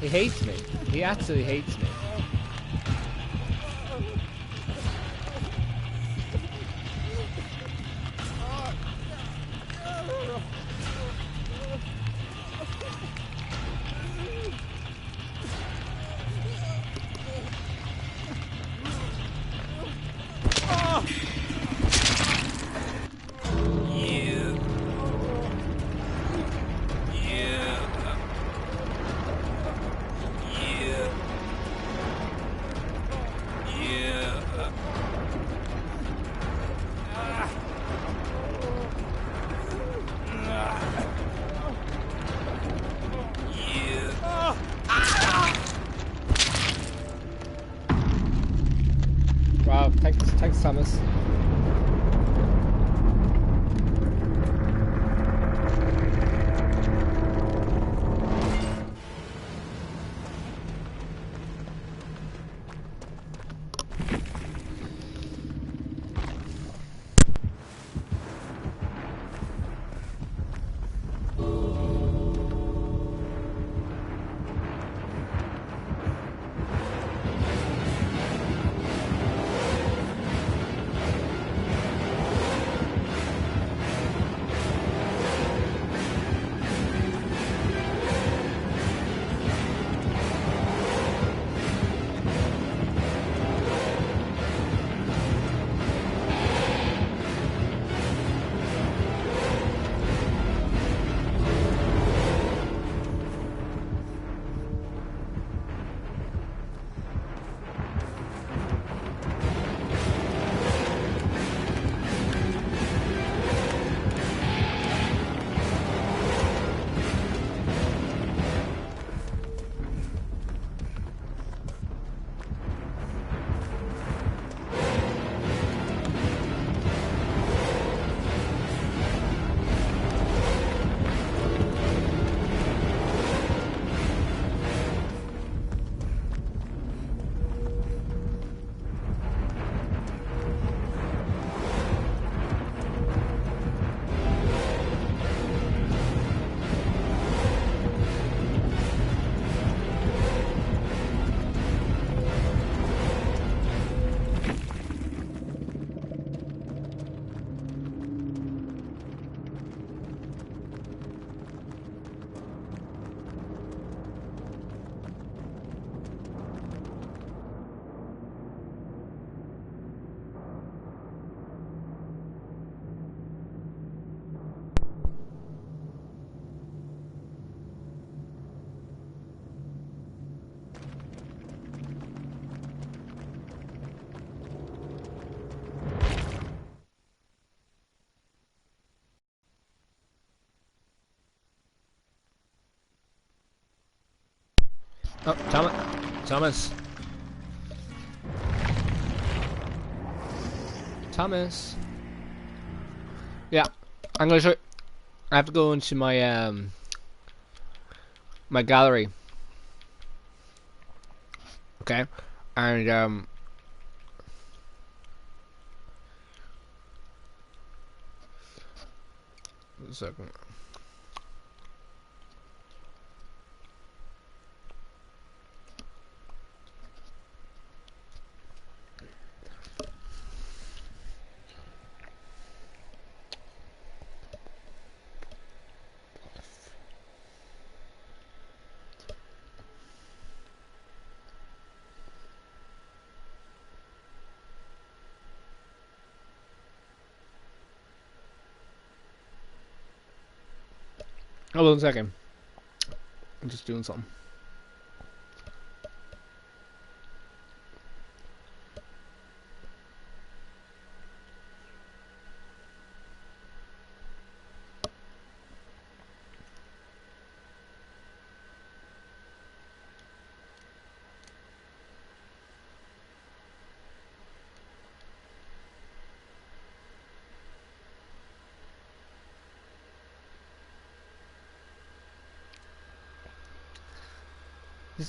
He hates me. He absolutely hates me. Wow, thanks, Thomas. Oh, Thomas. Thomas. Yeah, I'm gonna show you. I have to go into my my gallery. Okay, and a second. Hold on a second. I'm just doing something.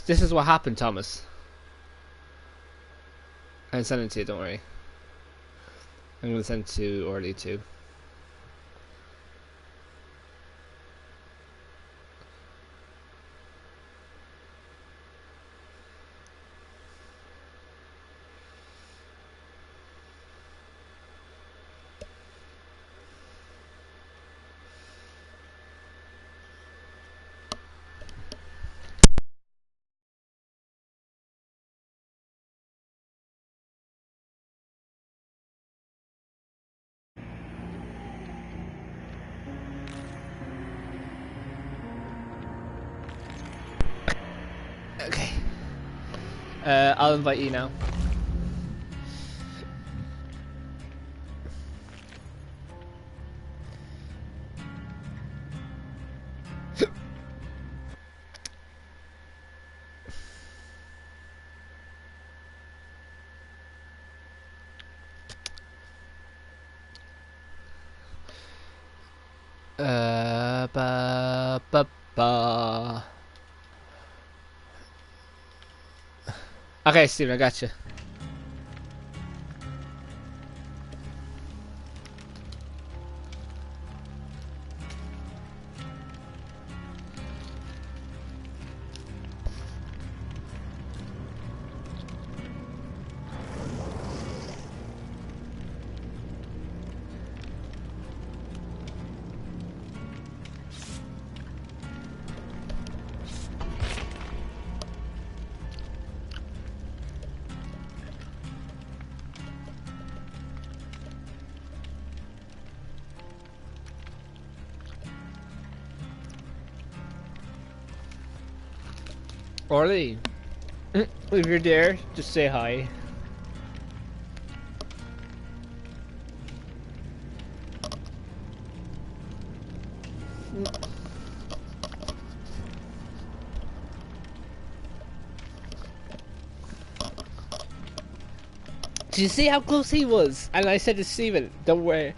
This is what happened, Thomas. I send it to you, don't worry. I'm gonna send it to Orly too. I'll invite you now. Ba ba ba. Okay, Steven, I got you. Orly, if you're there, just say hi. Did you see how close he was? And I said to Steven, don't worry.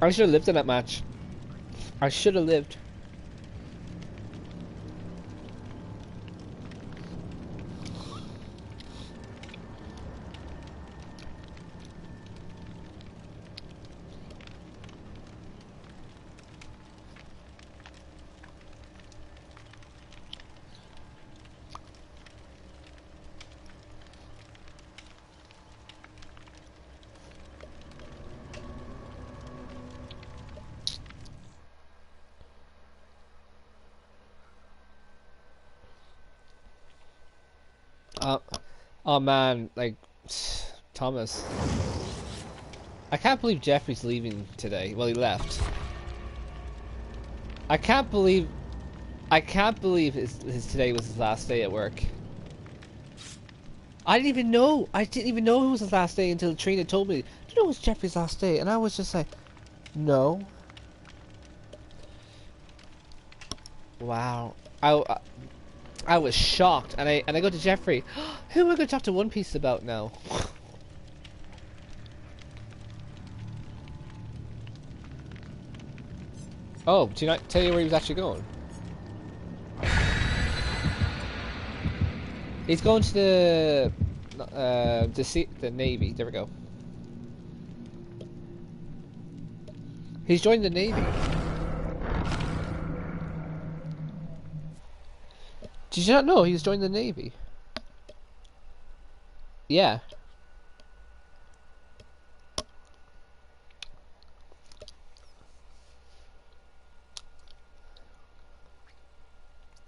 I should have lived in that match. I should have lived. Oh man, like Thomas. I can't believe Jeffrey's leaving today. Well, he left. I can't believe his today was his last day at work. I didn't even know. I didn't even know it was his last day until Trina told me. You know it was Jeffrey's last day, and I was just like, no. Wow. I was shocked, and I go to Jeffrey. Who am I going to talk to One Piece about now? Oh, did he not tell you where he was actually going? He's going to the Navy. There we go. He's joined the Navy. Did you not know he's joined the Navy? Yeah.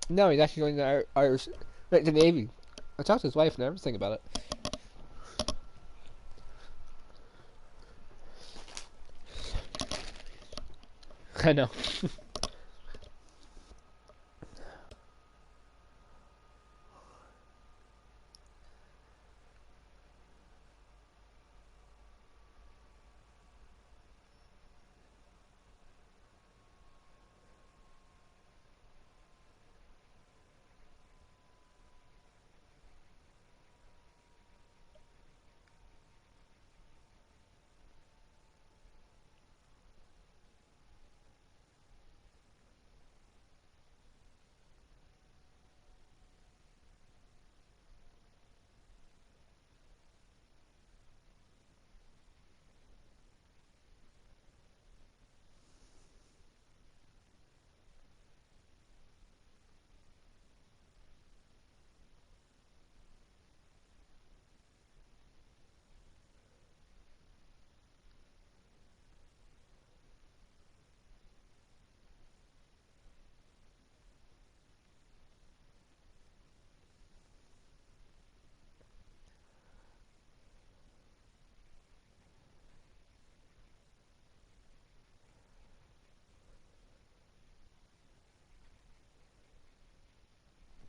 No, he's actually joining the Irish, like the Navy. I talked to his wife and everything about it. I know.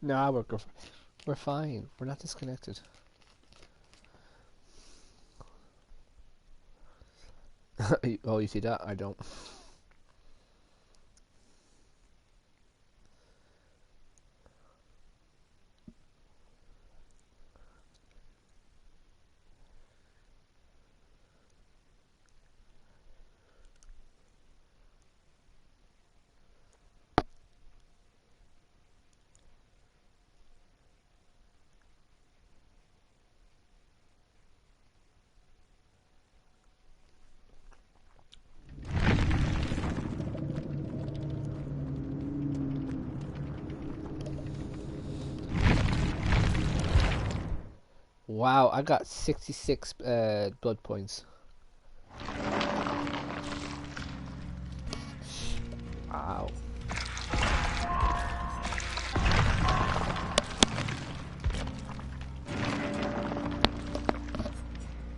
No, we're fine. We're not disconnected. Oh, you see that? I don't. Wow, I got 66 blood points. Wow.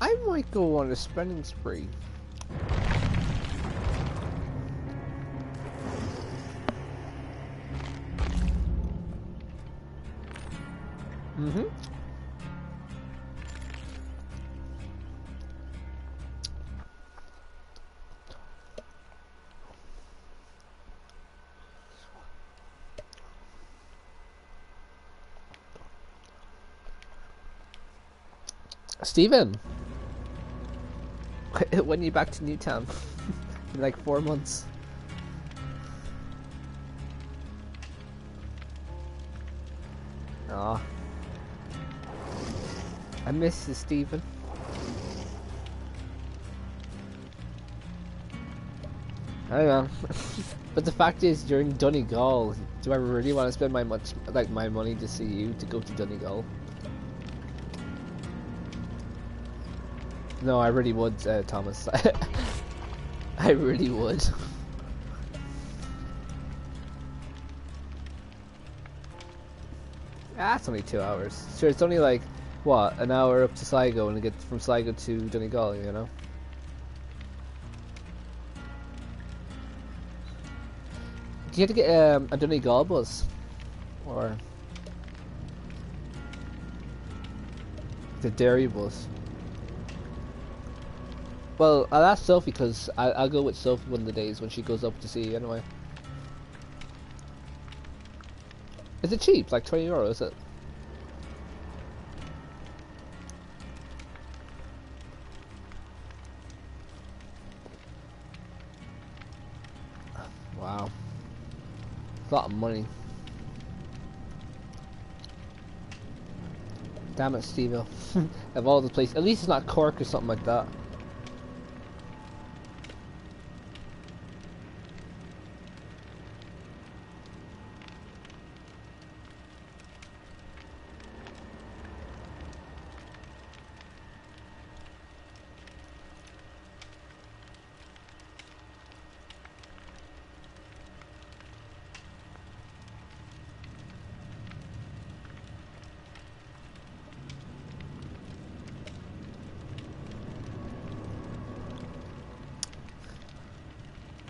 I might go on a spending spree. Mm-hmm. Steven, when are you back to Newtown? In like 4 months. Aw. I miss you, Steven. I don't know. But the fact is, you're in Donegal. Do I really want to spend my money to see you to go to Donegal? No, I really would, Thomas. I really would. That's only 2 hours. Sure, it's only like, what, an hour up to Sligo and get from Sligo to Donegal, you know? Do you have to get a Donegal bus? Or the dairy bus? Well, I'll ask Sophie because I'll go with Sophie one of the days when she goes up to see you anyway. Is it cheap? Like €20, is it? Wow. A lot of money. Damn it, Steve-O. Of all the places. At least it's not Cork or something like that.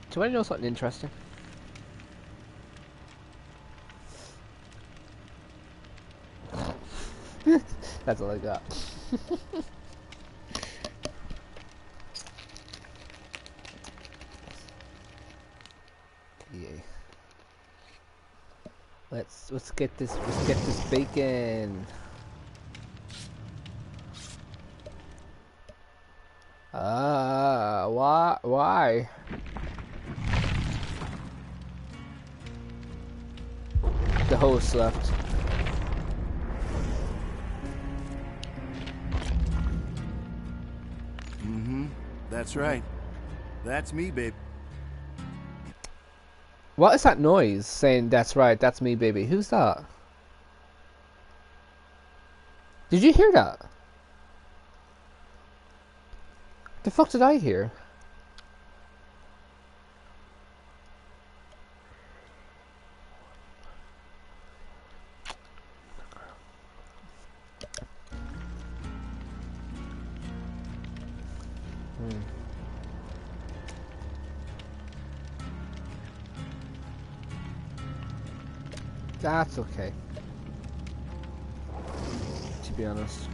Do you want to know something interesting? That's all I got. Yeah. Let's get this bacon. Why? The host left. Mm-hmm. That's right. That's me, babe. What is that noise saying that's right, that's me, baby? Who's that? Did you hear that? The fuck did I hear? That's okay. be honest.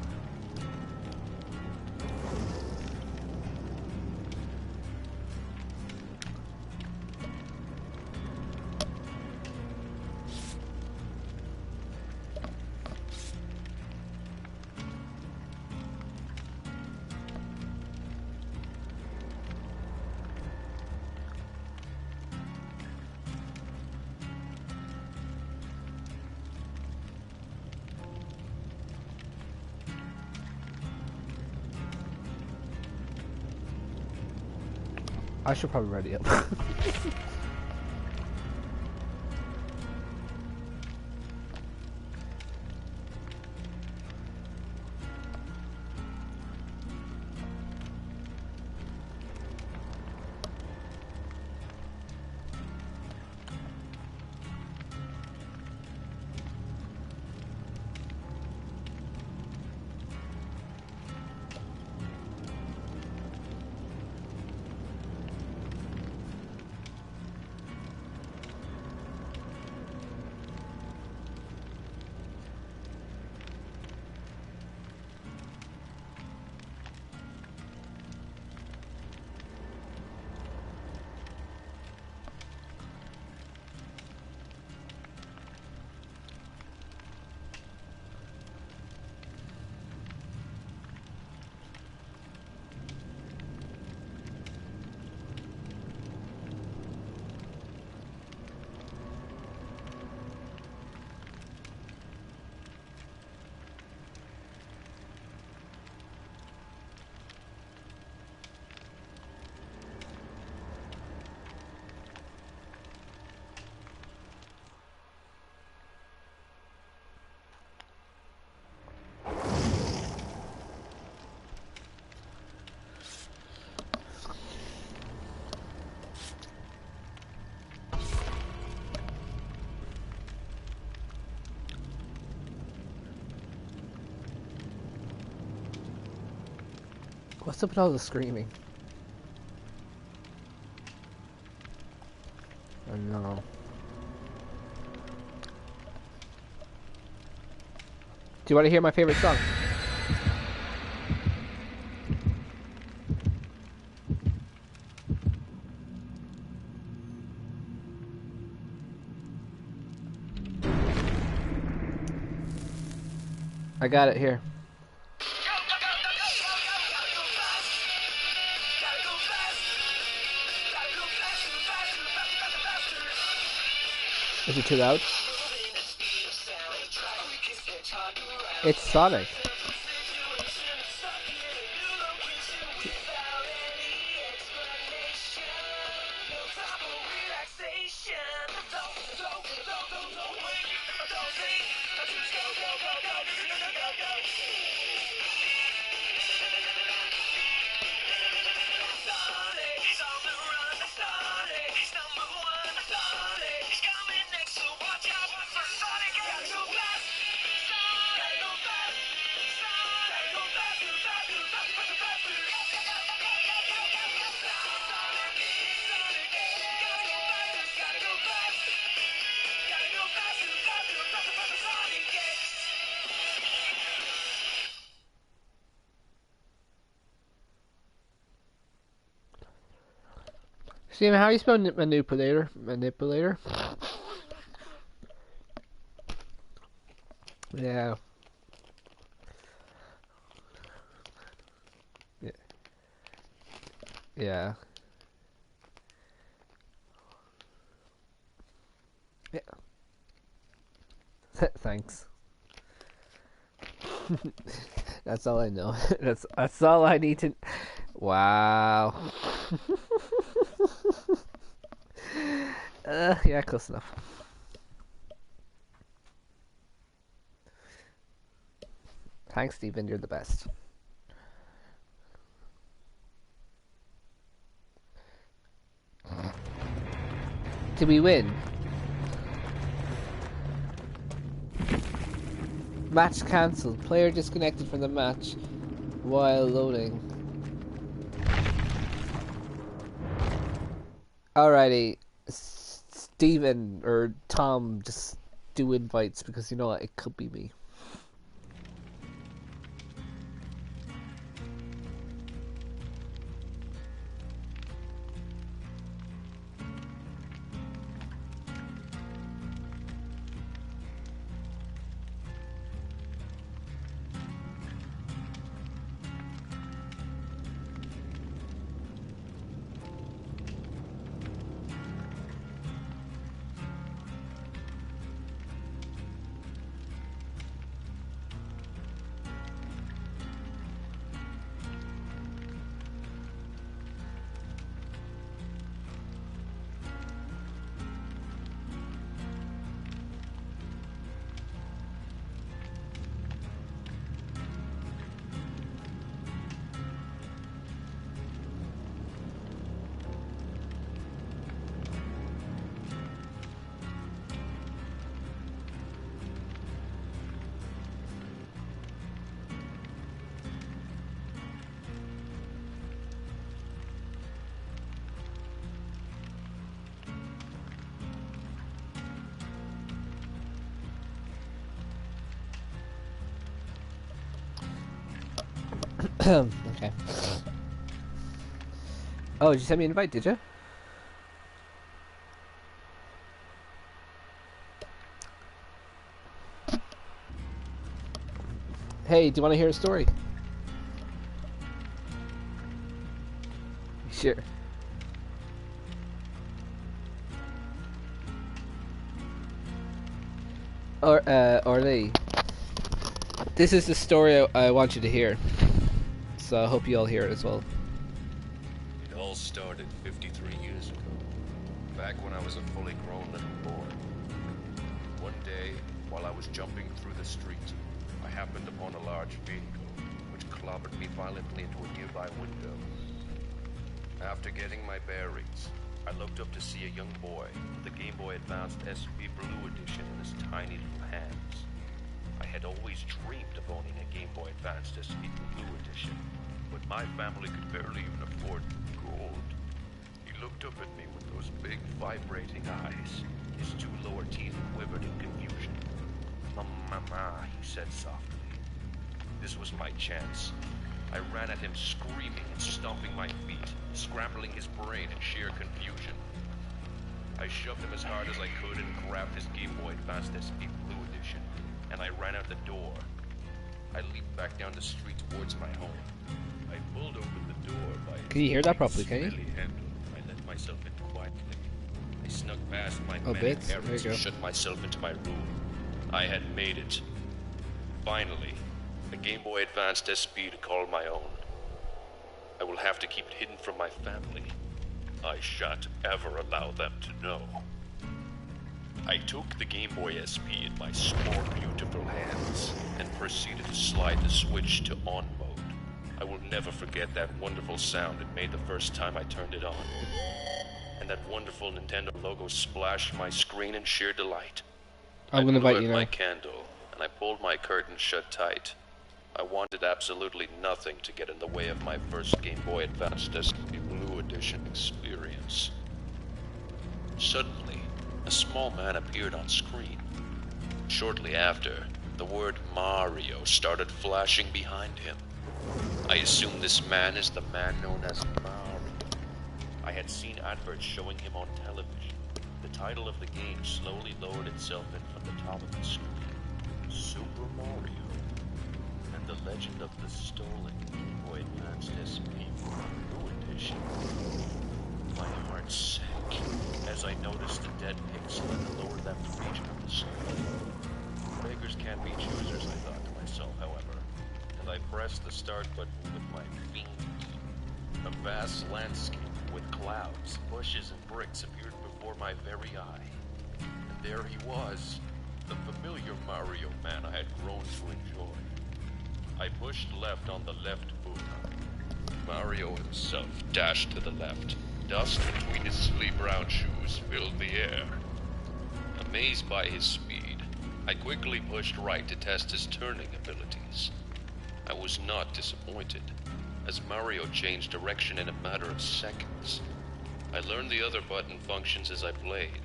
I should probably ready up. What's up with all the screaming? Oh no. Do you want to hear my favorite song? I got it here. Is it too loud? It's Sonic. Steven, how do you spell manipulator? Manipulator? Yeah. Yeah. Yeah. Yeah. Thanks. That's all I know. That's all I need to. Wow. Yeah, close enough. Thanks, Steven. You're the best. Did we win? Match cancelled. Player disconnected from the match while loading. Alrighty. Steven or Tom, just do invites because you know what? It could be me. Okay. Oh, did you send me an invite, did you? Hey, do you want to hear a story? Sure. Orly, this is the story I want you to hear. So I hope you all hear it as well. It all started 53 years ago, back when I was a fully grown little boy. One day, while I was jumping through the street, I happened upon a large vehicle, which clobbered me violently into a nearby window. After getting my bearings, I looked up to see a young boy with the Game Boy Advance SP Blue Edition in his tiny little hands. I had always dreamed of owning a Game Boy Advance SP Blue Edition, but my family could barely even afford gold. He looked up at me with those big, vibrating eyes. His two lower teeth quivered in confusion. Mama, he said softly. This was my chance. I ran at him screaming and stomping my feet, scrambling his brain in sheer confusion. I shoved him as hard as I could and grabbed his Game Boy Advance SP Blue Edition, and I ran out the door. I leaped back down the street towards my home. I pulled open the door by Can you hear that properly, can you? handle. I let myself in quietly. I snuck past my Oh, many bits? There parents you and go. shut myself into my room. I had made it. Finally, a Game Boy Advanced SP to call my own. I will have to keep it hidden from my family. I shan't ever allow them to know. I took the Game Boy SP in my small, beautiful hands and proceeded to slide the switch to on mode. I will never forget that wonderful sound it made the first time I turned it on. And that wonderful Nintendo logo splashed my screen in sheer delight. I'm gonna I blew invite out you now. my candle, and I pulled my curtain shut tight. I wanted absolutely nothing to get in the way of my first Game Boy Advance SP Blue Edition experience. Suddenly, a small man appeared on screen. Shortly after, the word Mario started flashing behind him. I assume this man is the man known as Mario. I had seen adverts showing him on television. The title of the game slowly lowered itself in from the top of the screen. Super Mario. And the legend of the stolen Game Boy Advance SP Blue Edition. My heart sank as I noticed the dead pixel in the lower left region of the screen. Beggars can't be choosers, I thought to myself, however, and I pressed the start button with my feet. A vast landscape with clouds, bushes, and bricks appeared before my very eye. And there he was, the familiar Mario man I had grown to enjoy. I pushed left on the left boot. Mario himself dashed to the left. Dust between his sleek brown shoes filled the air. Amazed by his speed, I quickly pushed right to test his turning abilities. I was not disappointed, as Mario changed direction in a matter of seconds. I learned the other button functions as I played.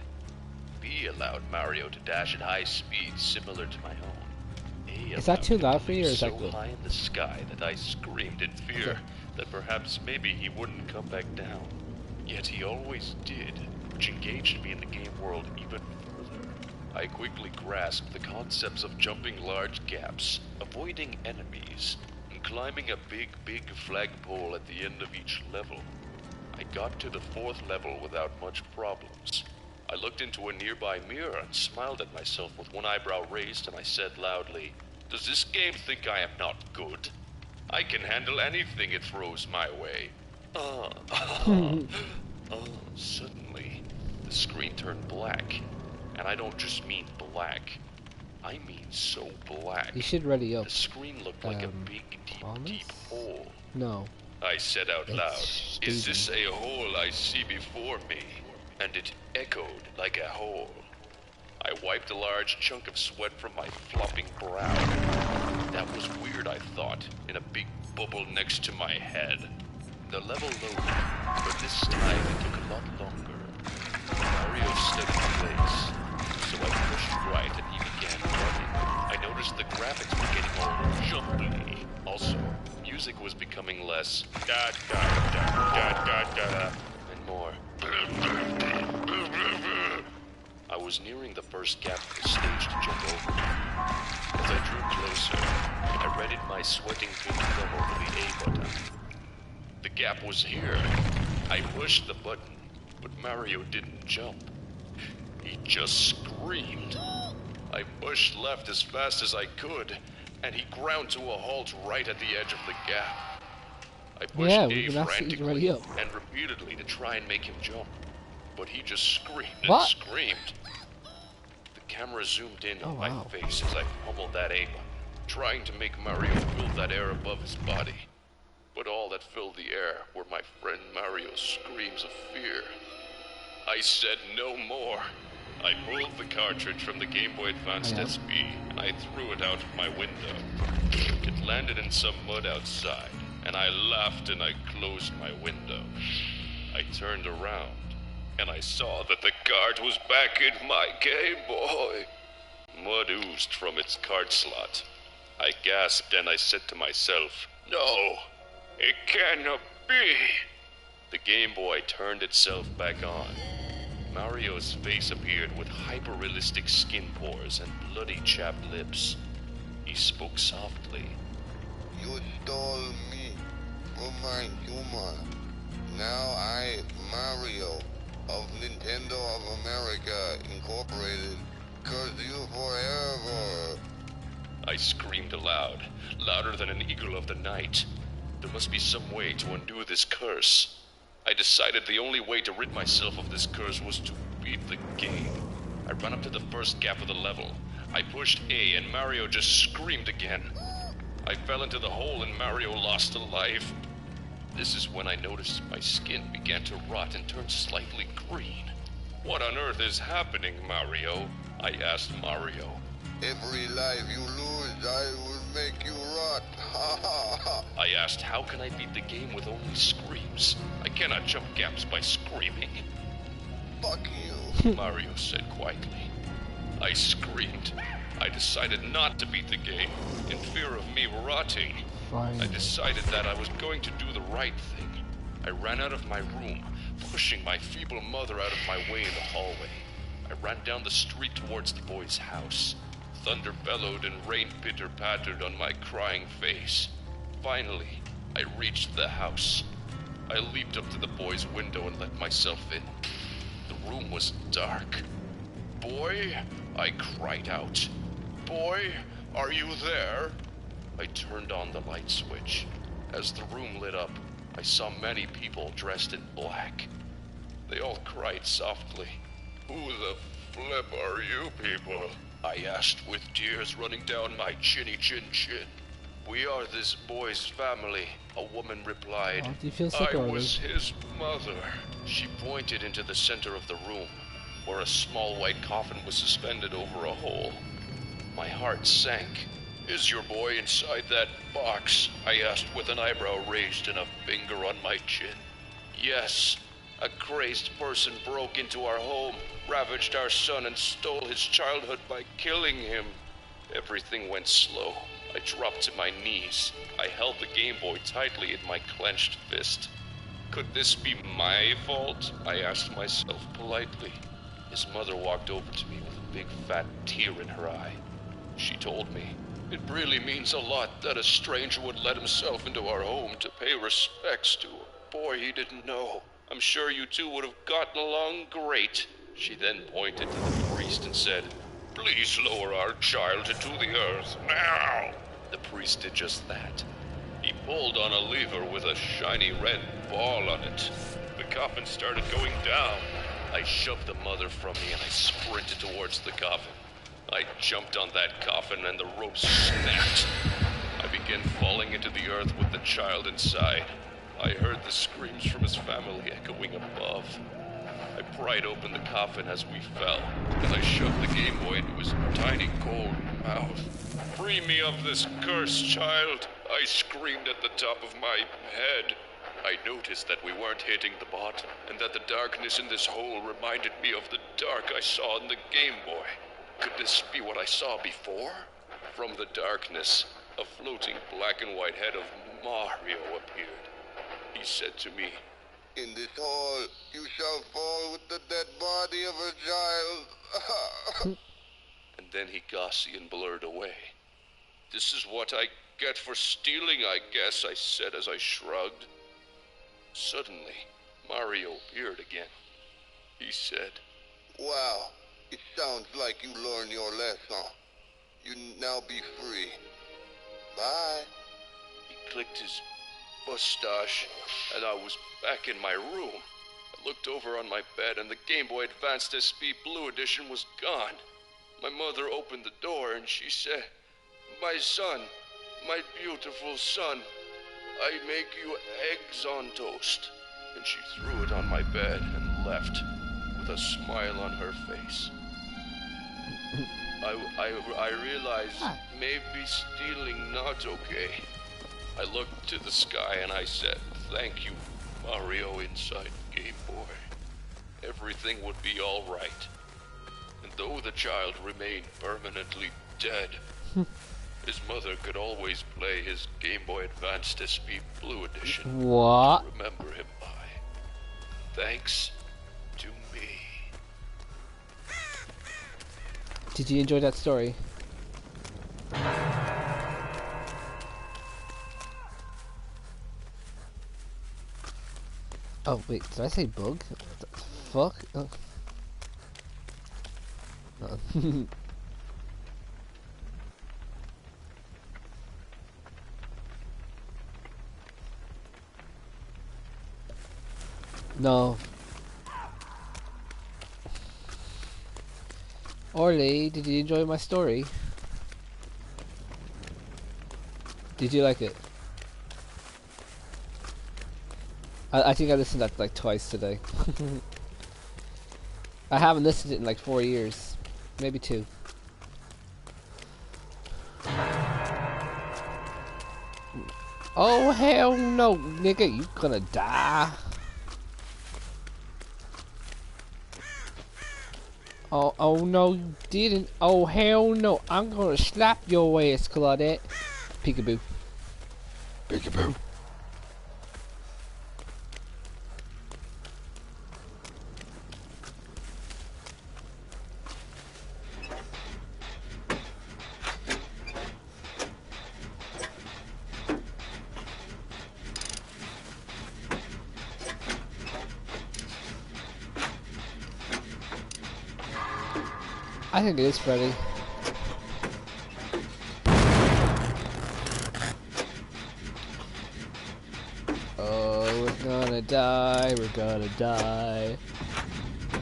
B allowed Mario to dash at high speeds similar to my own. A Is that too allowed him loud to for you, or leap is that so good? high in the sky that I screamed in fear Okay. that perhaps maybe he wouldn't come back down. Yet he always did, which engaged me in the game world even further. I quickly grasped the concepts of jumping large gaps, avoiding enemies, and climbing a big flagpole at the end of each level. I got to the 4th level without much problems. I looked into a nearby mirror and smiled at myself with one eyebrow raised, and I said loudly, "Does this game think I am not good? I can handle anything it throws my way." Suddenly, the screen turned black. And I don't just mean black. I mean so black. You should ready up. The screen looked like a big, Thomas? deep hole. No. I said out It's loud, "Is this Steven. a hole I see before me?" And it echoed like a hole. I wiped a large chunk of sweat from my flopping brow. That was weird, I thought, in a big bubble next to my head. The level loaded, but this time it took a lot longer. Mario stood in place, so I pushed right and he began running. I noticed the graphics were getting all jumpy. Also, music music was becoming less da da da da da da and more. I was nearing the first gap of the stage to jump over. As I drew closer, I readied my sweating pink thumb over the A button. The gap was here. I pushed the button, but Mario didn't jump. He just screamed. I pushed left as fast as I could, and he ground to a halt right at the edge of the gap. I pushed A frantically and repeatedly to try and make him jump, but he just screamed and screamed. The camera zoomed in on my face as I pummeled that A button, trying to make Mario feel that air above his body. But all that filled the air were my friend Mario's screams of fear. I said no more. I pulled the cartridge from the Game Boy Advance SP, and I threw it out of my window. It landed in some mud outside, and I laughed and I closed my window. I turned around, and I saw that the card was back in my Game Boy. Mud oozed from its card slot. I gasped and I said to myself, "No, it cannot be." The Game Boy turned itself back on. Mario's face appeared with hyper-realistic skin pores and bloody chapped lips. He spoke softly. "You stole me from my humor. Now I, Mario, of Nintendo of America Incorporated, curse you forever." I screamed aloud, louder than an eagle of the night. There must be some way to undo this curse. I decided the only way to rid myself of this curse was to beat the game. I ran up to the first gap of the level. I pushed A and Mario just screamed again. I fell into the hole and Mario lost a life. This is when I noticed my skin began to rot and turn slightly green. "What on earth is happening, Mario?" I asked Mario. "Every life you lose, I will make you rot. Ha ha ha." I asked, how can I beat the game with only screams? I cannot jump gaps by screaming. "Fuck you," Mario said quietly. I screamed. I decided not to beat the game, in fear of me rotting. I decided that I was going to do the right thing. I ran out of my room, pushing my feeble mother out of my way in the hallway. I ran down the street towards the boy's house. Thunder bellowed and rain pitter-pattered on my crying face. Finally, I reached the house. I leaped up to the boy's window and let myself in. The room was dark. "Boy," I cried out. "Boy, are you there?" I turned on the light switch. As the room lit up, I saw many people dressed in black. They all cried softly. "Who the flip are you people?" I asked with tears running down my chinny chin. "We are this boy's family," a woman replied. Do you feel sick "I already? was his mother." She pointed into the center of the room, where a small white coffin was suspended over a hole. My heart sank. "Is your boy inside that box?" I asked with an eyebrow raised and a finger on my chin. "Yes. A crazed person broke into our home, ravaged our son, and stole his childhood by killing him." Everything went slow. I dropped to my knees. I held the Game Boy tightly in my clenched fist. Could this be my fault? I asked myself politely. His mother walked over to me with a big fat tear in her eye. She told me, "It really means a lot that a stranger would let himself into our home to pay respects to a boy he didn't know. I'm sure you two would have gotten along great." She then pointed to the priest and said, "Please lower our child into the earth now." The priest did just that. He pulled on a lever with a shiny red ball on it. The coffin started going down. I shoved the mother from me and I sprinted towards the coffin. I jumped on that coffin and the rope snapped. I began falling into the earth with the child inside. I heard the screams from his family echoing above. I pried open the coffin as we fell, and I shoved the Game Boy into his tiny cold mouth. "Free me of this curse, child!" I screamed at the top of my head. I noticed that we weren't hitting the bottom, and that the darkness in this hole reminded me of the dark I saw in the Game Boy. Could this be what I saw before? From the darkness, a floating black and white head of Mario appeared. He said to me, In this hall, you shall fall with the dead body of a child. and then he Gaussian blurred away. This is what I get for stealing, I guess, I said as I shrugged. Suddenly, Mario appeared again. He said, Wow, it sounds like you learned your lesson. You now be free. Bye. He clicked his mustache, and I was back in my room. I looked over on my bed, and the Game Boy Advance SP Blue Edition was gone. My mother opened the door, and she said, My son, my beautiful son, I make you eggs on toast. And she threw it on my bed and left, with a smile on her face. I realized maybe stealing not okay. I looked to the sky and I said, Thank you, Mario inside Game Boy. Everything would be all right. And though the child remained permanently dead, his mother could always play his Game Boy Advance SP Blue Edition What? to remember him by. Thanks to me. Did you enjoy that story? Oh wait, did I say bug? What the fuck? Oh. No. No. Orly, did you enjoy my story? Did you like it? I think I listened to that like twice today. I haven't listened to it in like 4 years. Maybe 2. Oh hell no, nigga, you gonna die. Oh no you didn't. Oh hell no, I'm gonna slap your ass, Claudette. Peekaboo. Peekaboo. I think it is Freddy. Oh, we're gonna die, we're gonna die.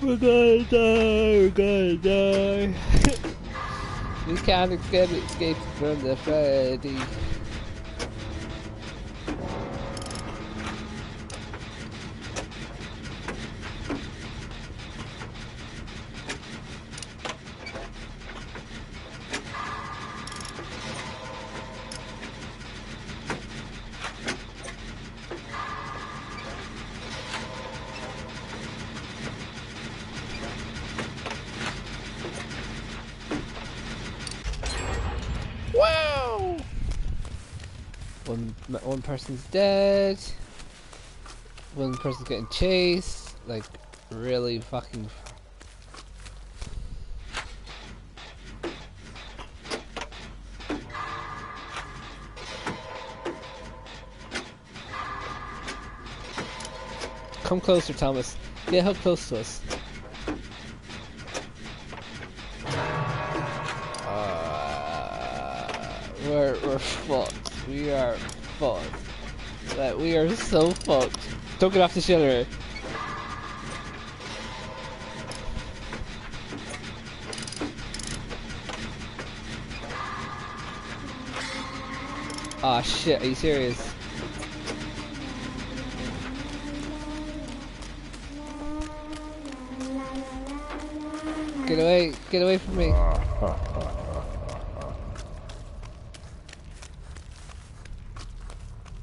We're gonna die, we're gonna die. We can't escape from the Freddy. Whoa! One person's dead. One person's getting chased. Like, really fucking. Come closer, Thomas. Get how close to us. We're fucked. We are fucked. Like, we are so fucked. Don't get off the shelter. Ah shit, are you serious? Get away from me.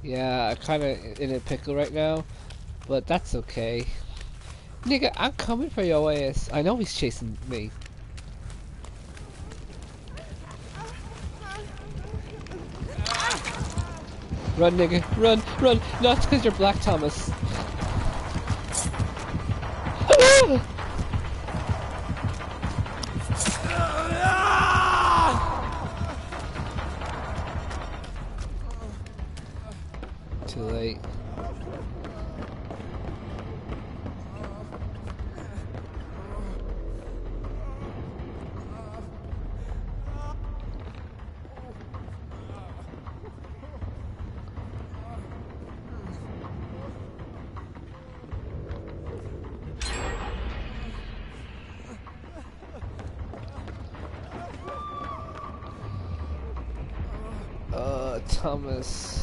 Yeah, I'm kinda in a pickle right now, but that's okay. Nigga, I'm coming for your ass. I know he's chasing me. Run, nigga. Run, run. Not because you're black, Thomas. Too late. Thomas.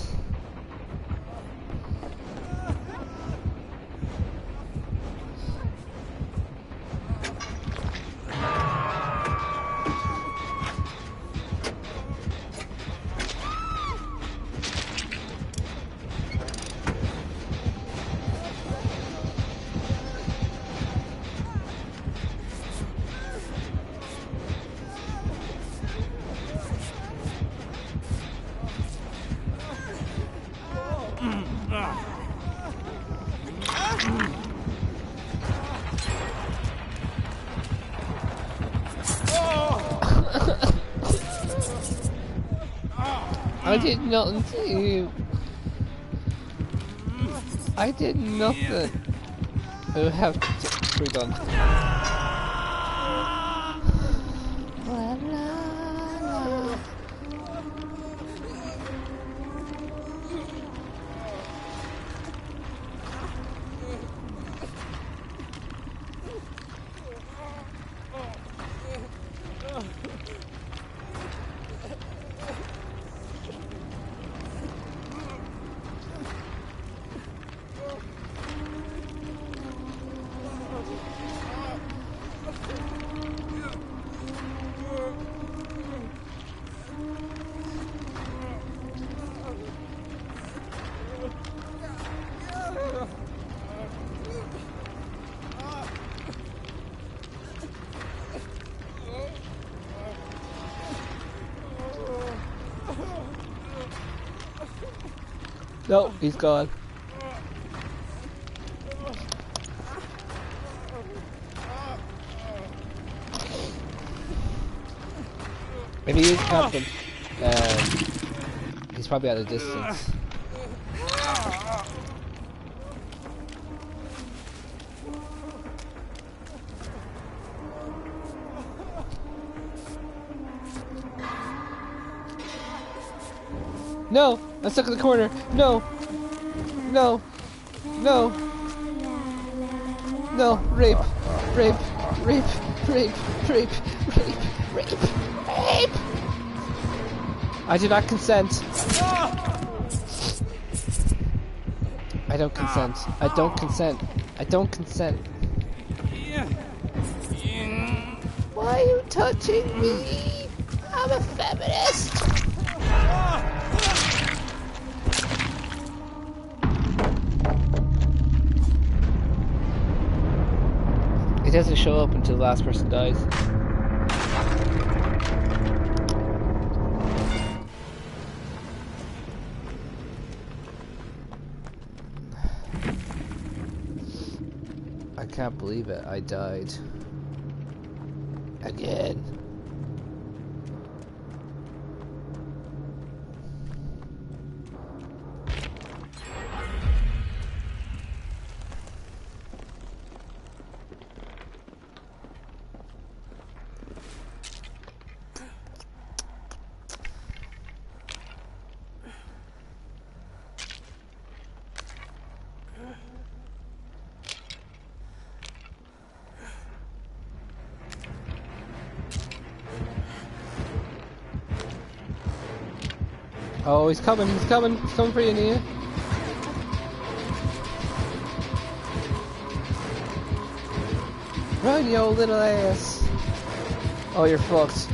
I did nothing to you. I did nothing. I have to. We're done. No, he's gone. If he is camping, he's probably at a distance. No! I'm stuck in the corner! No! No! No! No! Rape! Rape! Rape! Rape! Rape! Rape! Rape! Rape! I do not consent. I don't consent. I don't consent. I don't consent. Why are you touching me? I'm a feminist. It doesn't show up until the last person dies. I can't believe it. I died. Again. Oh, he's coming for you, Nia. Run, you old little ass. Oh, you're fucked.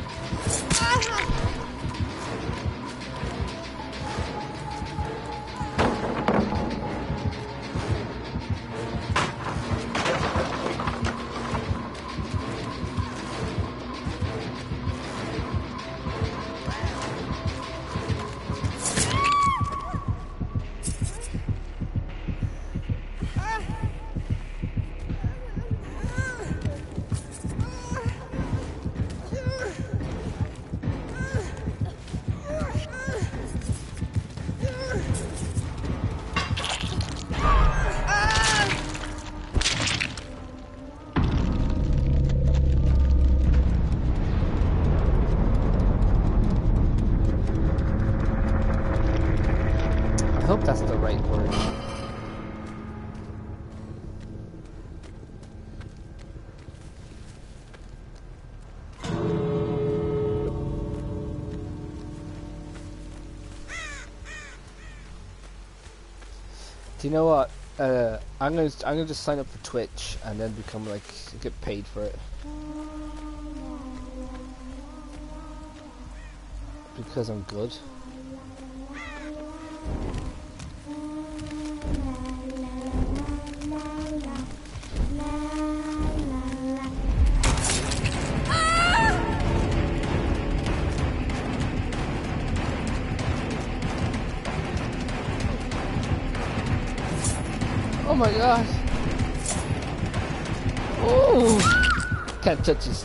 that's the right word. Do you know what? I'm gonna just sign up for Twitch and then become like get paid for it because I'm good. Oh my god! Oh! Can't touch this.